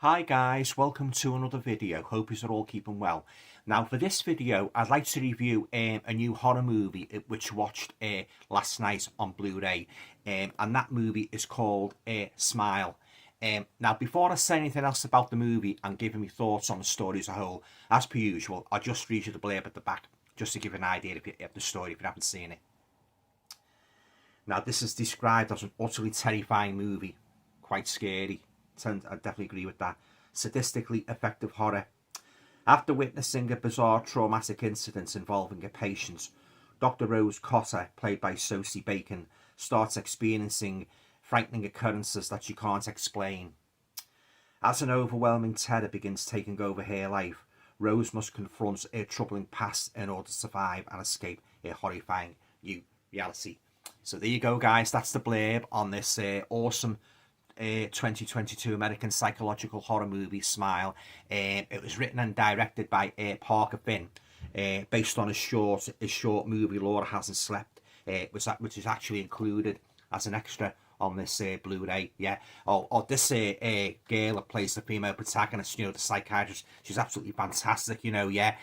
Hi guys, welcome to another video. Hope you're all keeping well. Now for this video, I'd like to review a new horror movie which I watched last night on Blu-ray, and that movie is called Smile. Now before I say anything else about the movie and giving me thoughts on the story as a whole, as per usual, I'll just read you the blurb at the back, just to give an idea of the story if you haven't seen it. Now this is described as an utterly terrifying movie, quite scary. I definitely agree with that. Sadistically effective horror. After witnessing a bizarre traumatic incident involving a patient, Dr. Rose Cotter, played by Sosie Bacon, starts experiencing frightening occurrences that she can't explain. As an overwhelming terror begins taking over her life, Rose must confront her troubling past in order to survive and escape a horrifying new reality. So there you go, guys. That's the blurb on this awesome 2022 American psychological horror movie, Smile. It was written and directed by Parker Finn, based on his short movie Laura Hasn't Slept, which is actually included as an extra on this Blu-ray. Yeah. This girl that plays the female protagonist, the psychiatrist, she's absolutely fantastic. Yeah.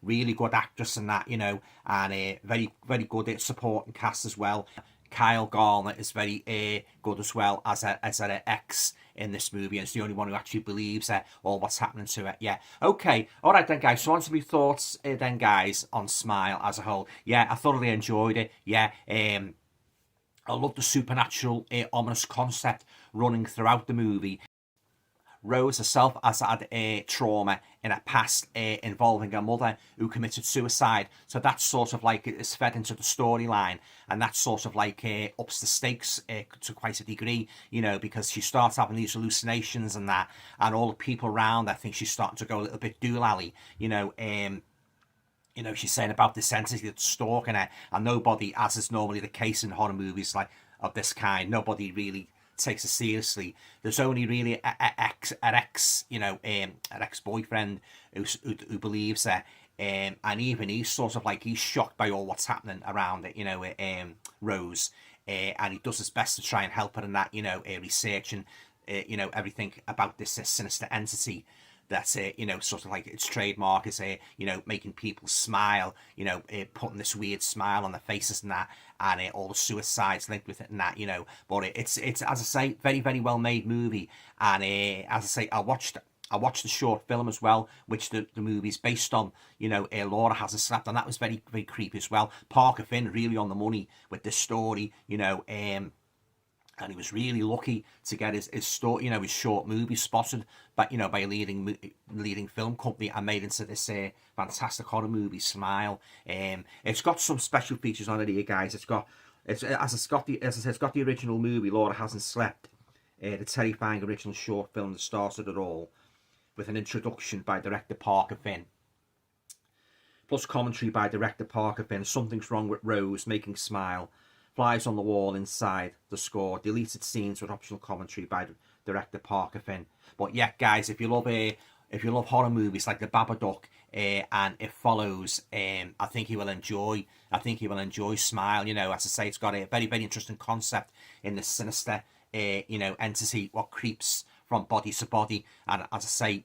Really good actress in that. And very very good at supporting cast as well. Kyle Garner is very good as well as an ex in this movie, and it's the only one who actually believes all what's happening to it. Yeah. Okay. All right then, guys. So on to my thoughts then, guys, on Smile as a whole. Yeah, I thoroughly enjoyed it. Yeah. I love the supernatural, ominous concept running throughout the movie. Rose herself has had a trauma in her past involving her mother who committed suicide. So that's sort of like it's fed into the storyline, and that sort of like ups the stakes to quite a degree, because she starts having these hallucinations and that, and all the people around, I think she's starting to go a little bit doolally, she's saying about this entity that's stalking her, and nobody, as is normally the case in horror movies like of this kind, nobody really takes it seriously. There's only really an ex-boyfriend who believes her, and even he's sort of like he's shocked by all what's happening around it, Rose, and he does his best to try and help her in that, researching, everything about this sinister entity. That's sort of like its trademark is making people smile, putting this weird smile on their faces and that, and all the suicides linked with it and that, But it's as I say, very very well made movie, and as I say, I watched the short film as well, which the movie's based on. Laura Hasn't Slept, and that was very very creepy as well. Parker Finn really on the money with this story, and he was really lucky to get his story, his short movie spotted, but by a leading film company and made into this fantastic horror movie, Smile. It's got some special features on it here, guys. It's got the original movie Laura Hasn't Slept, the terrifying original short film that started it all, with an introduction by director Parker Finn, plus commentary by director Parker Finn. Something's wrong with Rose, making Smile. Flies on the wall inside the score. Deleted scenes with optional commentary by director Parker Finn. But yeah, guys, if you love horror movies like The Babadook and It Follows, I think you will enjoy. Smile. As I say, it's got a very very interesting concept in the sinister, entity, what creeps from body to body, and as I say,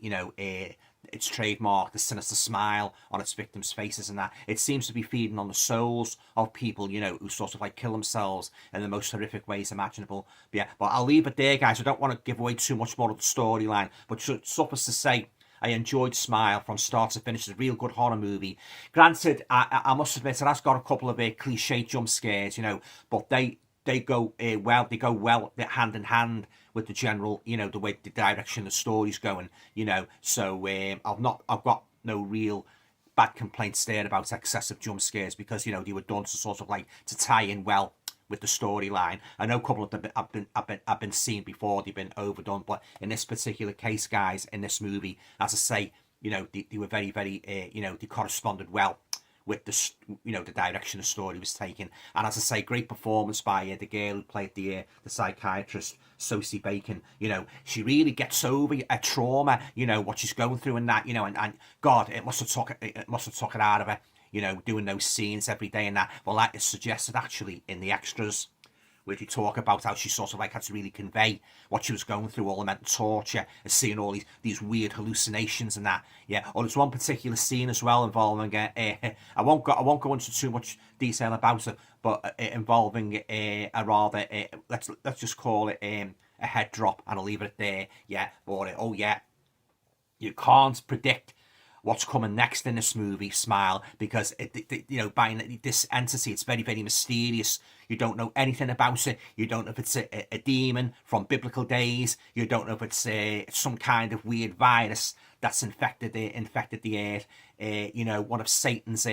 its trademark, the sinister smile on its victims' faces, and that it seems to be feeding on the souls of people, who sort of like kill themselves in the most horrific ways imaginable. But I'll leave it there, guys. I don't want to give away too much more of the storyline, but suffice to say, I enjoyed Smile from start to finish. It's a real good horror movie. Granted, I must admit it has got a couple of cliche jump scares, but they go well hand in hand with the general, the way the direction the story's going, So I've got no real bad complaints there about excessive jump scares, because they were done to sort of like to tie in well with the storyline. I know a couple of them have been seen before, they've been overdone, but in this particular case, guys, in this movie, as I say, they were very very they corresponded well with the direction the story was taking. And as I say, great performance by the girl who played the psychiatrist, Sosie Bacon. She really gets over a trauma, what she's going through and that, and God, it must have took it out of her, doing those scenes every day and that. Well, that is suggested actually in the extras where they talk about how she sort of like had to really convey what she was going through, all the mental torture, and seeing all these weird hallucinations and that. Yeah. Or there's one particular scene as well involving I won't go into too much detail about it, but involving a rather let's just call it a head drop, and I'll leave it there. Yeah. But oh yeah, you can't predict what's coming next in this movie, Smile, because by this entity, it's very, very mysterious. You don't know anything about it. You don't know if it's a demon from biblical days. You don't know if it's some kind of weird virus that's infected the earth. One of Satan's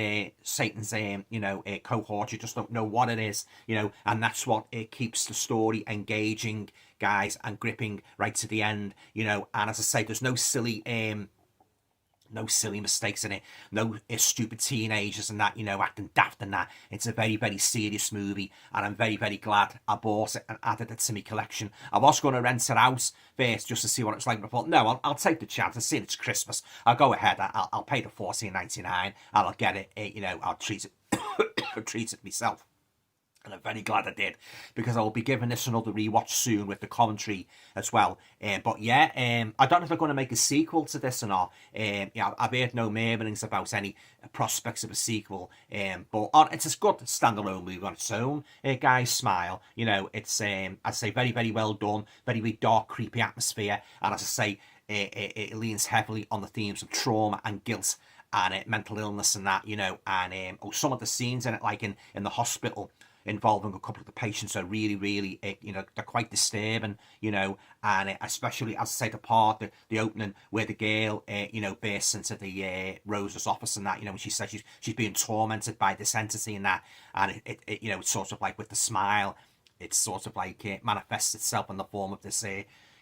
cohorts. You just don't know what it is. And that's what keeps the story engaging, guys, and gripping right to the end. And as I say, there's no silly mistakes in it, no stupid teenagers and that, acting daft and that. It's a very, very serious movie, and I'm very, very glad I bought it and added it to my collection. I was going to rent it out first just to see what it's like, but I thought, no, I'll take the chance. I see it's Christmas. I'll go ahead. I'll pay the $14.99 and I'll get it. I'll treat it myself. And I'm very glad I did, because I will be giving this another rewatch soon with the commentary as well. But yeah, I don't know if they're going to make a sequel to this or not. I've heard no murmurings about any prospects of a sequel. But it's a good standalone movie on its own. Guys, Smile. It's I'd say very, very well done. Very, very dark, creepy atmosphere. And as I say, it leans heavily on the themes of trauma and guilt and mental illness and that. And some of the scenes in it, like in the hospital, involving a couple of the patients, are really, really, they're quite disturbing, and especially, as I say, the part, the opening where the girl, bursts into the Rose's office and that, when she says she's being tormented by this entity and that, and it's sort of like with the smile, it's sort of like it manifests itself in the form of this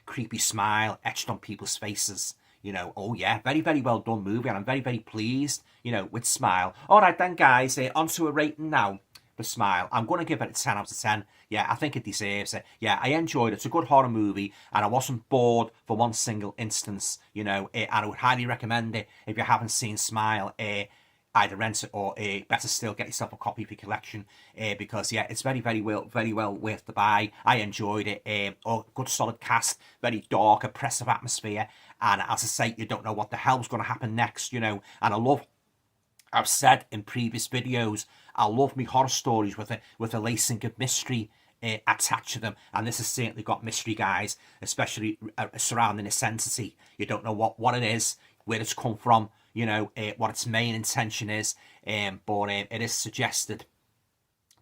creepy smile etched on people's faces. Oh yeah, very, very well done movie, and I'm very, very pleased, with Smile. All right then, guys, onto a rating now. The Smile. I'm going to give it a 10 out of 10. Yeah, I think it deserves it. Yeah, I enjoyed it. It's a good horror movie, and I wasn't bored for one single instance, and I would highly recommend it if you haven't seen Smile. Either rent it or better still, get yourself a copy of your collection, because yeah, it's very, very well worth the buy. I enjoyed it. Good solid cast, very dark, oppressive atmosphere, and as I say, you don't know what the hell's going to happen next, and I've said in previous videos, I love me horror stories with a lacing of mystery attached to them, and this has certainly got mystery, guys, especially surrounding this entity. You don't know what it is, where it's come from, what its main intention is, but it is suggested,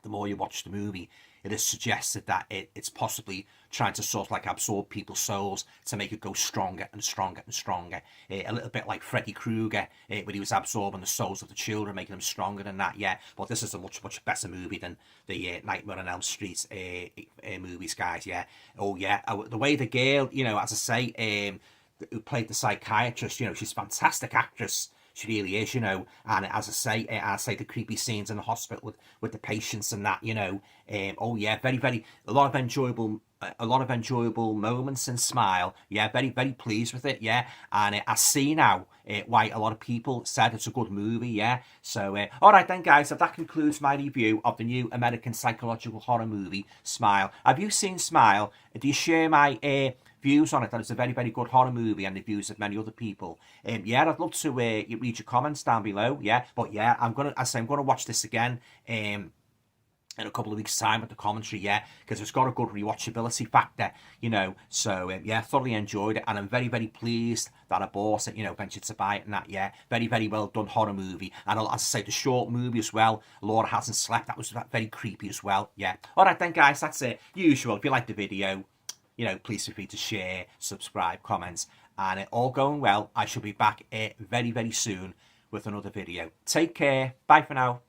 the more you watch the movie, it is suggested that it's possibly trying to sort of like absorb people's souls to make it go stronger and stronger and stronger. A little bit like Freddy Krueger, when he was absorbing the souls of the children, making them stronger than that, yeah. But this is a much, much better movie than the Nightmare on Elm Street movies, guys, yeah. Oh, yeah. The way the girl, as I say, who played the psychiatrist, she's a fantastic actress. She really is, and as I say, the creepy scenes in the hospital with the patients and that, oh yeah, very, very, a lot of enjoyable moments in Smile. Yeah, very, very pleased with it. Yeah, and I see now why a lot of people said it's a good movie. Yeah, so all right then, guys. So that concludes my review of the new American psychological horror movie, Smile. Have you seen Smile? Do you share my views on it, that it's a very, very good horror movie, and the views of many other people? Yeah, I'd love to read your comments down below. Yeah, but yeah, I'm gonna watch this again in a couple of weeks' time with the commentary, yeah, because it's got a good rewatchability factor, so yeah, thoroughly enjoyed it, and I'm very, very pleased that I bought it, ventured to buy it and that, yeah, very, very well done horror movie. And as I say, the short movie as well, Laura Hasn't Slept, that was very creepy as well, yeah. All right then, guys, that's it. Usual, if you like the video, please feel free to share, subscribe, comments, and all going well, I shall be back very, very soon with another video. Take care. Bye for now.